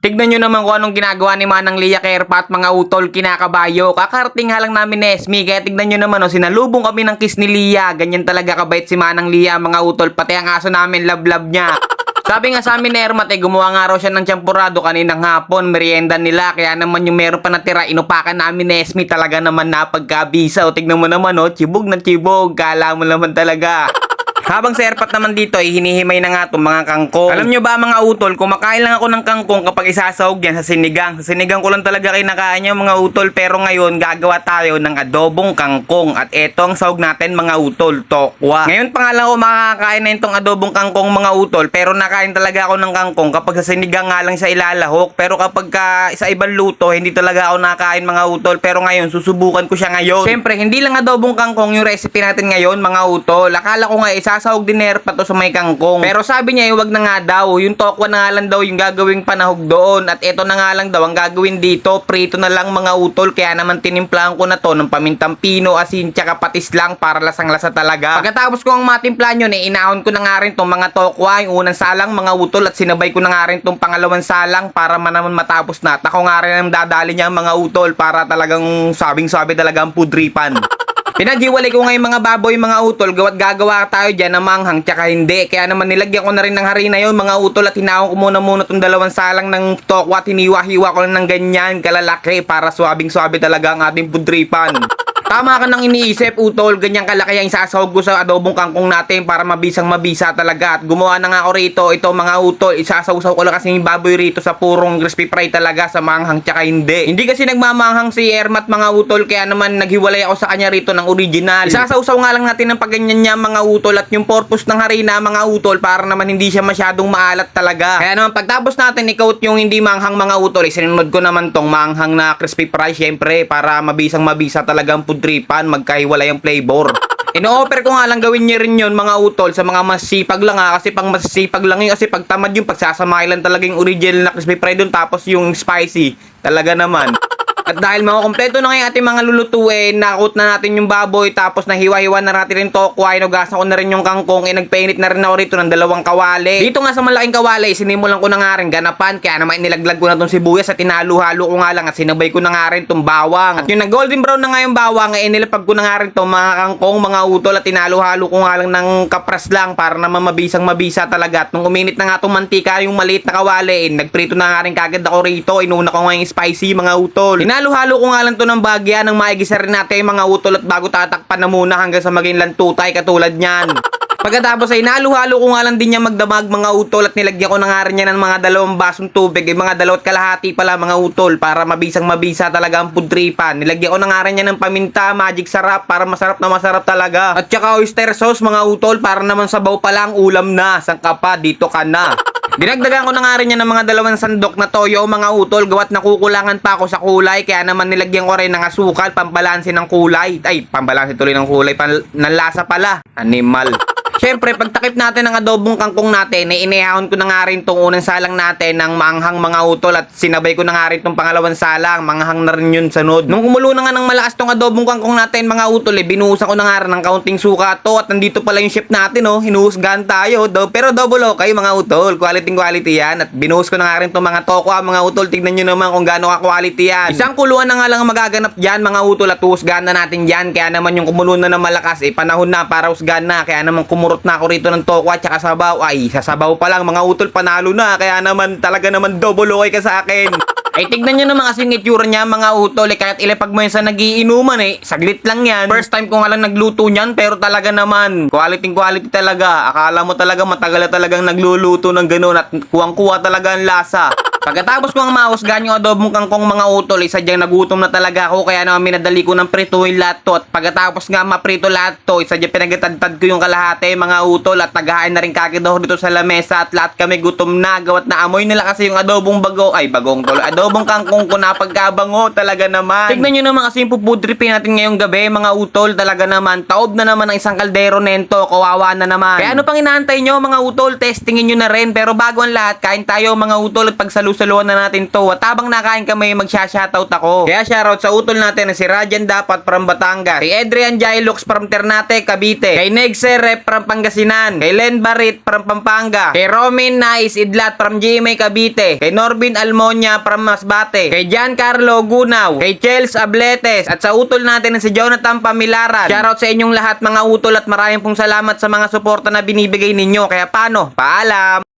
Tignan nyo naman kung anong ginagawa ni Manang Lia Kerpa at mga utol kinakabayo. Kakarating nga lang namin ni Esme, kaya tignan nyo naman sinalubong kami ng kiss ni Lia. Ganyan talaga kabait si Manang Lia mga utol, pati ang aso namin love niya. Sabi nga sa amin ni Ermat gumawa nga raw siya ng champurado kaninang hapon, merienda nila. Kaya naman yung meron pa natira, inupakan namin ni Esme, talaga naman napagkabisa. O tignan mo naman chibog na chibog, kala mo naman talaga. Habang si Erpat naman dito ay hinihimay na nga itong mga kangkong. Alam nyo ba mga utol, kumakain lang ako ng kangkong kapag isasahog yan sa sinigang. Sa sinigang ko lang talaga kinakain yan mga utol, pero ngayon gagawa tayo ng adobong kangkong. At eto ang sahog natin mga utol, tokwa. Ngayon pa nga lang ako makakain na itong adobong kangkong mga utol, pero nakain talaga ako ng kangkong kapag sa sinigang nga lang siya ilalahok. Pero kapag sa ibang luto, hindi talaga ako nakain mga utol, pero ngayon susubukan ko siya ngayon. Siyempre, hindi lang adobong kangkong yung recipe natin ngayon mga utol. Akala ko nga sasahog din Erpat sa may kangkong. Pero sabi niya wag na nga daw. Yung tokwa na nga lang daw yung gagawing panahog doon. At ito na nga lang daw ang gagawin dito. Prito na lang mga utol. Kaya naman tinimplahan ko na to ng pamintang pino, asin, tsaka patis lang para lasang-lasa talaga. Pagkatapos ko ang matimpla nyo, inahon ko na nga rin tong mga tokwa. Yung unang salang mga utol at sinabay ko na nga rin tong pangalawang salang para naman matapos na. At ako nga rin ang dadali niya mga utol para talagang sabing-sabi talaga ang pudripan. Pinaghiwalay ko ngayon mga baboy mga utol, gagawa tayo dyan ng manghang tsaka hindi. Kaya naman nilagyan ko na rin ng harina yun mga utol at hinahon ko muna itong dalawang salang ng tokwa at hiniwa-hiwa ko lang ng ganyan kalalaki para swabing-swabe talaga ang ating pudripan. Tama ka nang iniisip utol, ganyan kalaki ang isasahog ko sa adobong kangkong natin para mabisang mabisa talaga. At gumawa na nga ako rito, ito mga utol, isasawsaw ko lang kasi yung baboy rito sa purong crispy fry talaga sa manghang tsaka hindi. Hindi kasi nagmamanghang si Ermat mga utol, kaya naman naghiwalay ako sa kanya rito ng original. Isasawsaw nga lang natin ng pagganyan niya mga utol at yung purpose ng harina mga utol para naman hindi siya masyadong maalat talaga. Kaya naman pagtapos natin i-coat yung hindi manghang mga utol, sinunod ko naman tong manghang na crispy fry syempre para mabisang mabisa talagang pudripan, magkahiwalay ang flavor. Ino-offer ko nga lang gawin niyo rin yun mga utol sa mga masipag lang kasi pang masipag lang yun kasi pag tamad yung pagsasamahin lang talaga yung original na crispy fry dun tapos yung spicy talaga naman. At dahil makukompleto na ngayon ating mga lulutuin, nakot na natin yung baboy, tapos nahiwa-hiwa na natin yung tokwa, inugasan ko na rin yung kangkong, nagpainit na rin ako rito ng dalawang kawali. Dito nga sa malaking kawali, sinimulan ko na nga rin ganapan, kaya naman inilaglag ko na tong sibuyas at tinalo-halo ko nga lang at sinabay ko na nga rin tong bawang. At yung nag-golden brown na nga yung bawang, inilapag ko na nga rin tong mga kangkong, mga utol at tinalo-halo ko nga lang ng kapras lang para naman mabisang mabisa talaga. At nung uminit na nga tong mantika, yung maliit na kawali, nagprito na nga rin kagad ako rito, inuna ko nga yung spicy mga utol. Halo ko nga lang to ng bagya ng maigisa rin natin yung mga utol at bago tatakpan na muna hanggang sa maging lantutay katulad niyan. Pagkatapos ay naluhalo ko nga lang din niya magdamag mga utol at nilagyan ko na nga rin niya ng mga 2 basong tubig, mga 2 kalahati pala mga utol para mabisang mabisa talaga ang pudripan. Nilagyan ko na nga rin niya ng paminta, magic sarap para masarap na masarap talaga. At saka oyster sauce mga utol para naman sabaw pa lang ulam na, sangka pa, dito ka na. Dinagdagan ko na nga rin yan ng mga 2 sandok na toyo mga utol, gawat nakukulangan pa ako sa kulay, kaya naman nilagyan ko rin ng asukal, pambalanse ng kulay. Ay, pambalanse tuloy ng kulay, ng lasa pala. Animal. Siyempre, pagtakip natin ng adobong kangkong natin, inihahon ko na nga rin tong unang salang natin ng manghang mga utol at sinabay ko na nga rin tong pangalawang salang, manghang na rin yun sunod. Nung kumulo na nga ng malakas tong adobong kangkong natin mga utol, binuhusan ko na nga rin ng kaunting suka to at nandito pala yung chef natin, hinuhusgahan tayo, pero double okay mga utol, quality yan. At binuhus ko na nga rin tong mga tokwa mga utol, tignan nyo naman kung gaano ka-quality yan. Isang kuluan na nga lang magaganap dyan mga utol at husgahan na natin dyan, kaya naman yung kumulo na ng malakas, panahon na para husgahan na, kaya naman kumurot na ako rito ng tokwa at saka sabaw. Ay, sa sabaw pa lang mga utol panalo na, kaya naman talaga naman double okay ka sa akin. Ay, tignan nyo naman kasi yung itsura niya mga utol, kahit ilapag mo yan sa nagiinuman saglit lang yan. First time ko nga lang nagluto niyan, pero talaga naman quality talaga. Akala mo talaga matagal na talagang nagluluto ng ganun at kuwang-kuwa talaga ang lasa. Pagkatapos ko ang mahusgahan yung adobong kangkong mga utol, sadyang nagutom na talaga ako, kaya naman minadali ko ng prituhin lahat to. At pagkatapos nga maprito lahat to, sadyang pinagtatad ko yung kalahati mga utol at naghahain na rin kagad ako dito sa lamesa at lahat kami gutom na, gawat na amoy nila kasi yung adobong adobong kangkong ko na pagkabango talaga naman. Tignan nyo naman kasi yung pupudripin natin ngayong gabi mga utol, talaga naman taob na naman ang isang kaldero nento, kawawa na naman. Kaya ano pang inaantay nyo mga utol, testingin nyo na rin, pero bago ang lahat, kain tayo mga utol at pagsalusan salu-saluan na natin to. At habang nakain kami, magsha-shoutout ako. Kaya shoutout sa utol natin na si Rajan Dapat from Batangas, kay Adrian Jailux from Ternate, Cavite, kay Negse Rep from Pangasinan, kay Len Barit from Pampanga, kay Romin Nais Idlat from GMA Cavite, kay Norbin Almonia from Masbate, kay Giancarlo Gunaw, kay Chels Abletes, at sa utol natin na si Jonathan Pamilaran. Shoutout sa inyong lahat mga utol at maraming pong salamat sa mga suporta na binibigay ninyo. Kaya paano? Paalam!